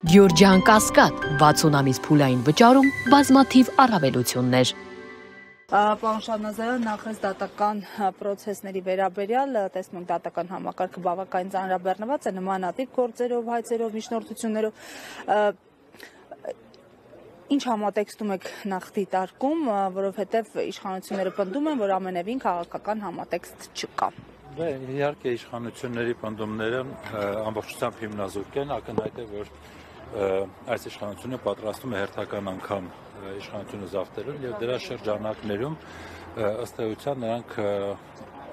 Գյորջյան Կասկադ 60 ամիս փուլային վճարում բազմաթիվ առավելություններ։ Պարոն Շահնազարյան, նախ այս դատական պրոցեսների վերաբերյալ տեսնում ենք դատական համակարգը բավականին ծանրաբեռնված է նմանատիպ գործերով, հայցերով, միջնորդություններով։ Ինչ համատեքստում եք նախ դիտարկում, որովհետև իշխանությունները պնդում են, որ ամենևին քաղաքական համատեքստ չկա։ Իհարկե իշխանությունների պնդումները ամբողջությամբ հիմնազուրկ են, ակնհայտ է, որ այս իշխանությունը պատրաստում է հերթական անգամ իշխանությունը զավթելու եւ դրա շրջանակներում ըստ էության նրանք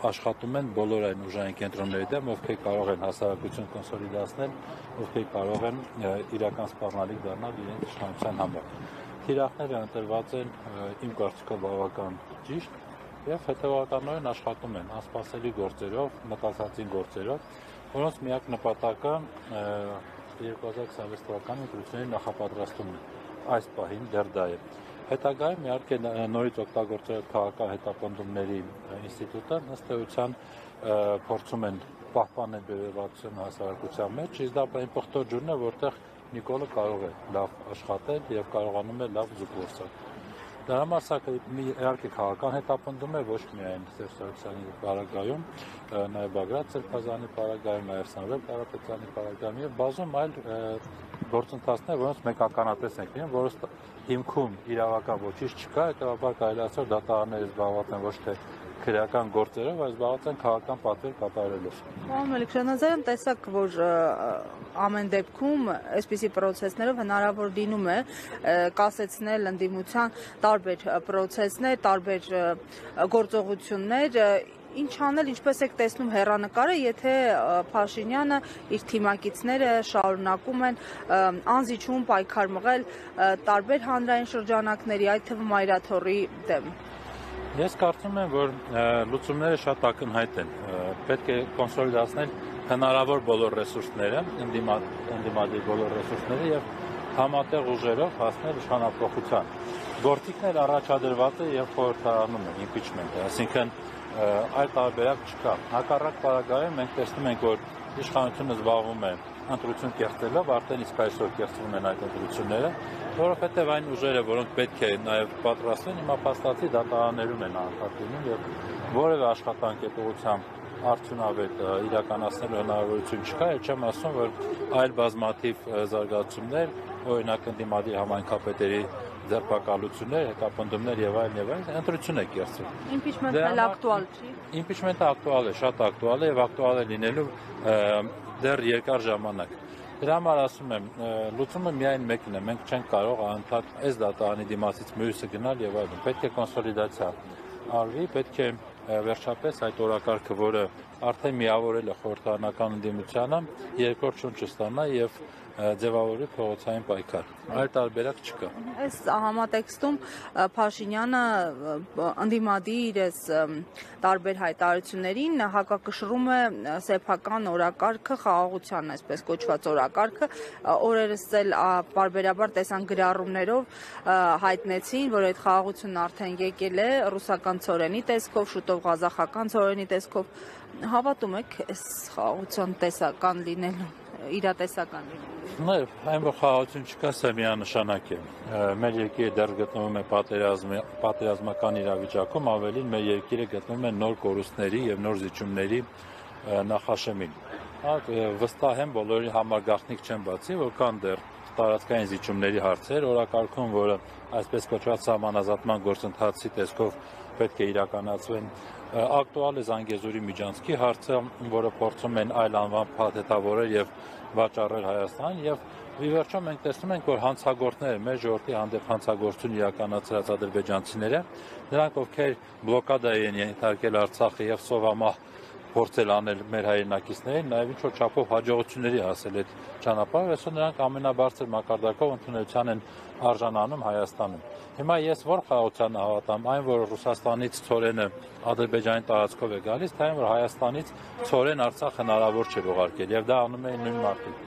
աշխատում են բոլոր այն ուժային կենտրոնների դեմ, ովքեր կարող են հասարակություն կոնսոլիդացնել, ովքեր կարող են իրական սպառնալիք դառնալ իրենց իշխանության համար։ Թիրախները ընտրված են իմ կարծիքով բավական ճիշտ եւ հետեւականորեն աշխատում են անսպասելի գործերով, մտածածին գործերով, որոնց միակ նպատակը 2026 թվականի ընտրությունների նախապատրաստումն է։ Այս պահին դեռ դա է։ Հետագայում իհարկե նորից օգտագործելով քաղաքական հետապնդումների ինստիտուտը ըստ էության փորձում են պահպանել բերվածությունը հասարակության մեջ, իսկ դա այն պղտոր ջուրն է, որտեղ Նիկոլը կարող է լավ աշխատել եւ կարողանում է լավ զուգ գործել։ Դրա համար սա իհարկե քաղաքական հետապնդում է ոչ միայն Սերժ Սարգսյանի պարագայում, նաև Բագրատ Սրբազանի պարագայում, նաև Սամվել Կարապետյանի պարագայում եւ բազում այլ գործընթացներ, որոնց մենք ականատես ենք լինում, որոնց հիմքում իրավական ոչինչ չկա, հետեւաբար կարելի ասել դատարանները զբաղված են ոչ թե քրեական գործերով, այլ զբաղված են քաղաքական պատվեր կատարելով։ Պարոն Մելիք-Շահնազարյան, տեսակ, որ ամեն դեպքում այսպիսի պրոցեսներով հնարավոր լինում է կասեցնել ընդդիմության տարբեր պրոցեսներ, տարբեր գործողություններ, ինչ անել, ինչպես եք տեսնում հեռանկարը, եթե Փաշինյանը իր թիմակիցները շարունակում են անզիջում պայքար մղել տարբեր հանրային շրջանակների, այդ թվում Այրաթոռի դեմ։ Ես կարծում եմ, որ լուծումները շատ ակնհայտ են։ Պետք է կոնսոլիդացնել հնարավոր բոլոր ռեսուրսները, ընդդիմադիր բոլոր ռեսուրսները եւ համատեղ ուժերով հասնել իշխանապողության։ Գործիքներ առաջադրված է եւ խորհրդարանում է իմպիչմենտը, այսինքն այլ տարբերակ չկա։ Հակառակ պարագայում մենք տեսնում ենք, որ իշխանությունը զբաղվում է ընտրություն կեղծելով, արդեն իսկ այսօր կեղծվում են այդ ընտրությունները, որովհետև այն ուժերը, որոնք պետք է նաև պատրաստվեն, հիմա փաստացի դատարաններում են անդադ լինում եւ որևէ աշխատանք այդ ուղղությամբ արդյունավետ իրականացնելու հնարավորություն չկա, եւ չեմ ասում, որ այլ բազմաթիվ զարգացումներ, օրինակ ընդդիմադիր համայնքապետերի ձերբակալություններ, հետապնդումներ եւ այլն, ընտրություն է կեղծել։ Իմպիչմենտն էլ ակտուալ չի։ Իմպիչմենտը ակտուալ է, շատ ակտուալ է եւ ակտուալ է լինելու դեռ երկար ժամանակ։ Դրա համար ասում եմ, լուծումը միայն մեկն է, մենք չենք կարող անդադ այս դատարանի դիմացից մյուսը գնալ եւ այլն։ Պետք է կոնսոլիդացիա արվի, պետք է վերջապես այդ օրակարգը, որը արդեն միավորել է խորհրդարանական ընդդիմությանը, երկրորդ շունչը ստանա եւ ձևավորի փողոցային պայքար։ Այլ տարբերակ չկա։ Այս համատեքստում Փաշինյանը ընդդիմադիր այս տարբեր հայտարարություններին հակակշռում է սեփական օրակարգը, խաղաղության այսպես կոչված օրակարգը, օրերս էլ բարբերաբար տեսան գրառումներով հայտնեցին, որ այդ խաղաղությունն արդեն եկել է ռուսական ցորենի տեսքով, շուտով ղազախական ցորենի տեսքով։ Հավատում եք այս խաղաղության տեսական լինելու, իրատեսական լինելու։ Այն որ խաղաղություն չկա, սա միանշանակ է։ Մեր երկիրը դեռ գտնվում է պատերազմական իրավիճակում, ավելին մեր երկիրը գտնվում է նոր կորուստների եւ նոր զիջումների նախաշեմին։ Վստահ եմ բոլորի համար գաղտնիք չեն բացի, որ կան դեռ տարածքային զիջումների հարցեր, օրակարգում, որը այսպես կոչված սահմանազատման գործընթացի տեսքով պետք է իրականացվեն։ Ակտուալ է Զանգեզուրի միջանցքի հարցը, որը փորձում են այլ անվամբ փաթեթավորել եւ վաճառել Հայաստան եւ ի վերջո մենք տեսնում ենք, որ հանցագործները, մեր ժողովրդի հանդեպ հանցագործություն իրականացրած ադրբեջանցիները, նրանք ովքեր բլոկադայի են ենթարկել Արցախը եւ սովամահ փորձել անել մեր հայրենակիցներին, նաև ինչ-որ չափով հաջողությունների հասել այդ ճանապարհով, այսօր նրանք ամենաբարձր մակարդակով ընդունելության են արժանանում Հայաստանում։ Հիմա ես որ խաղաղությանը հավատամ, այն որ Ռուսաստանից ցորենը Ադրբեջանի տարածքով է գալիս, թե այն որ Հայաստանից ցորեն Արցախ հնարավոր չէ ուղարկել, եւ դա անում են նույն մարդիկ։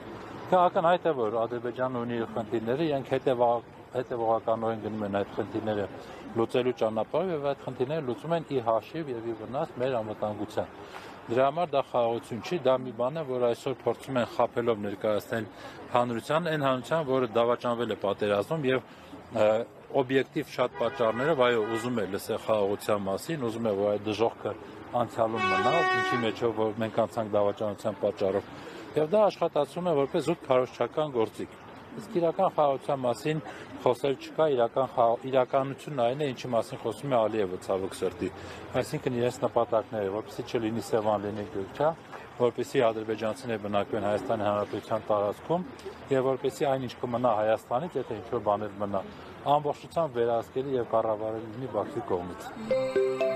Քաղաքական հայտ է, որ Ադրբեջանը ունի իր խնդիրները, իրենք հետևողականորեն գնում են այդ խնդիրները լուծելու ճանապարհով եւ այդ խնդիրները լուծում են ի հաշիվ եւ ի վնաս մեր անվտանգության։ Դրա համար դա խաղաղություն չի, դա մի բան է, որ այսօր փորձում են խաբելով ներկայացնել հանրության, այն հանրության, որը դավաճանվել է պատերազմում եւ օբյեկտիվ շատ պատճառներով, այո, ուզում է լսել խաղաղության մասին, ուզում է, որ այդ դժոխքը անցյալում մնա, ինչի մեջով որ մենք անցանք դավաճանության պատճառով, եւ դա աշխատացում է որպես զուտ քարոզչական գործիք։ Իսկ իրական խաղաղության մասին խոսել չկա, իրականությունն այն է, ինչի մասին խոսում է Ալիևը ցավոք սրտի, այսինքն իրենց նպատակները, որպեսզի չլինի Սևան լինի Գյուղչա, որպեսզի ադրբեջանցիները բնակվեն Հայաստանի Հանրապետության տարածքում եւ որպեսզի այնինչ կմնա Հայաստանից, եթե ինչ-որ բաներ մնա, ամբողջությամբ վերահսկելի եւ կառավարելի լինի Բաքվի կողմից։